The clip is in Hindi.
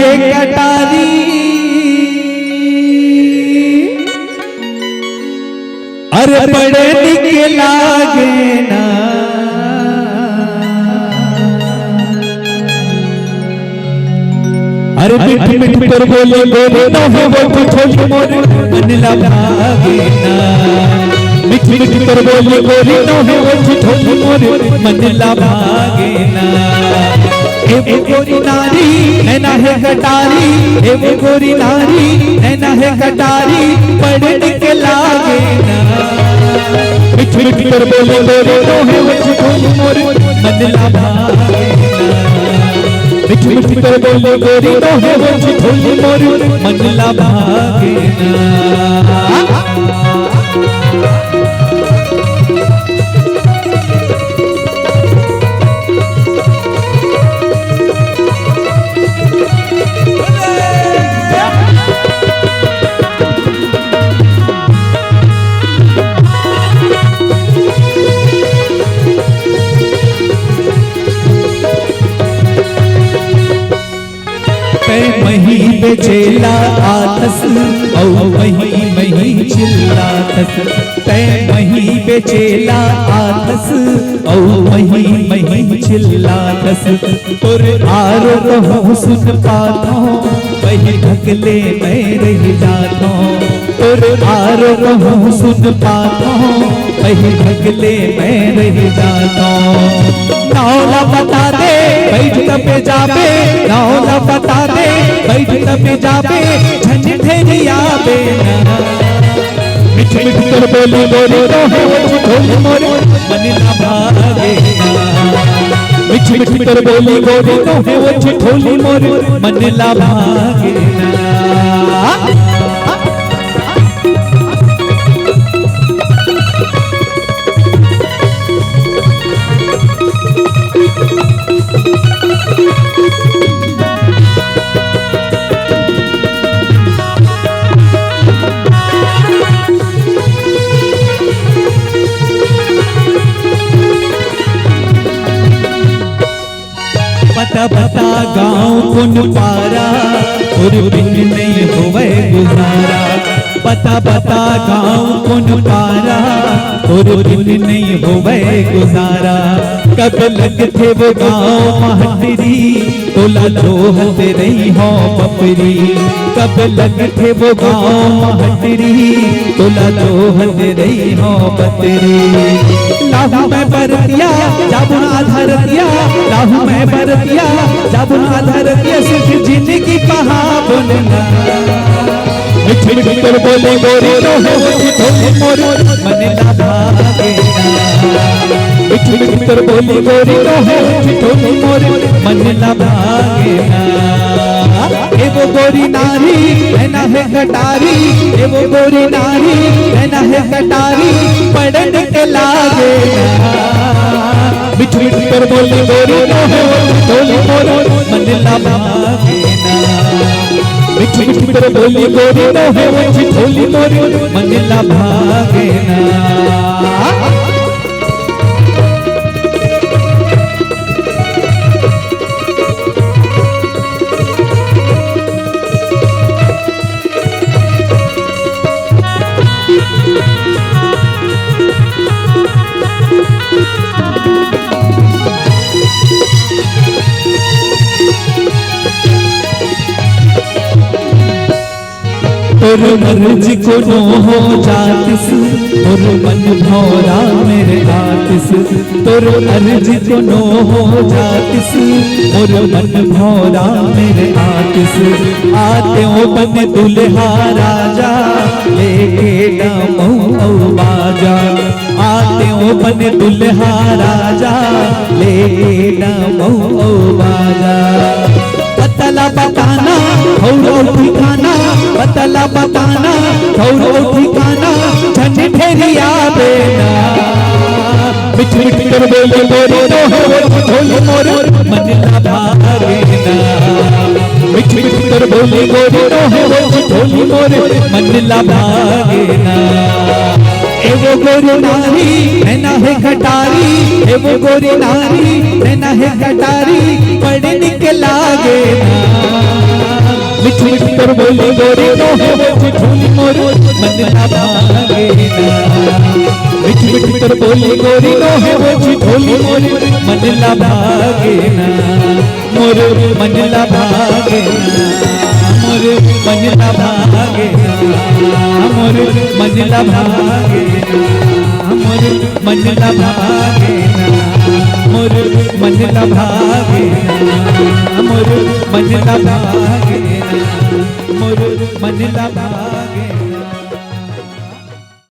है कटारी अरे बड़े निके लागे ना अरे मिठ मिठ कर बोले बोले ना हो वो छोटी मोरी मन लागे ना मिठ मिठ कर बोले बोले ना हो वो छोटी मोरी मन लागे ना ए वो गोरी नारी नैना है कटारी ए वो गोरी नारी नैना है कटारी बड़े निके लागे ना मिठ मिठ कर बोले बोले ना हो वो छोटी मोरी मन लागे ना मिठ मिठ कर बोले गोरी तो है वो झोली मोरी मन लागे ना मही बेचेला आतस औ मही चिल्लातस तै मही बेचेला आतस औ मही चिल्लातस तुर आरो कहूँ सुन पाता वही ढकले मैं रह जाता तुर आरो कहूँ सुन पाता वही ढकले मैं रह जाता नौला बता दे बैठ पे जाबे नौला बता दे बैठ पे जाबे झंझेरिया बेना मिठ मिठ कर बोली बोली तो है वो ढोल मोरे मन लागे ना मिठ मिठ कर बोली बोली तो है वो ढोल मोरे मन लागे ना बता बता गाँव कौन पारा और बिन नहीं होवे गुजारा बता बता गाँव कौन पारा और बिन नहीं होवे गुजारा कब लग थे वो गाँव महतरी तोला जोहत रही हो बपरी कब लग थे वो गाँव महतरी तोला जोहत रही हो बपरी लाहू मैं बरतिया जाबुन आधार दिया लाहू मैं बरतिया जाबुन आधार दिया सिर्फ जिंदगी पहा बोलना मिठ मिठ कर बोले गोरी तो है वो मोरे मन लागे ना मिठ मिठ कर बोले गोरी तो है वो मोरे मन लागे ना ए वो गोरी नारी नैना है कटारी ए वो गोरी नारी नैना है कटारी बड़े निके लागे ना मिठ मिठ कर बोले गोरी तो है वो मोरे मन लागे ना मिठ मिठ कर बोले गोरी तो है वो मोरे मन लागे ना और मर्जी को नो हो जातिस और मन भौरा मेरे आतिस तोर अर्जी को नो हो जातिस और मन भौरा मेरे आतिस आते हो बन दुल्हा राजा लेके डमऊ बाजा आते हो बन दुल्हा राजा लेके डमऊ बाजा बतला बताना थोड़ो ठिकाना बतला बताना थोड़ो ठिकाना झंझेरिया बेना मिठ मिठ कर बोले बोले तो है वो ढोल मोरे मन लागे ना मिठ मिठ कर बोले बोले तो है वो ढोल मोरे मन लागे ना ए वो गोरी नारी नैना है कटारी ए वो गोरी नारी नैना है कटारी बड़े निके लागे ना मिठ मिठ कर बोली गोरी नोहे वो झोली मोर मनला भागे ना मिठ मिठ कर बोली गोरी नोहे वो झोली मोर मनला भागे ना मोर मनला भागे ना मोर मनला भागे ना मोर मनला भागे ना मोर मनला भागे ना मोर मनला भागे ना मोर मनला भागे ना मोर मनला भागे।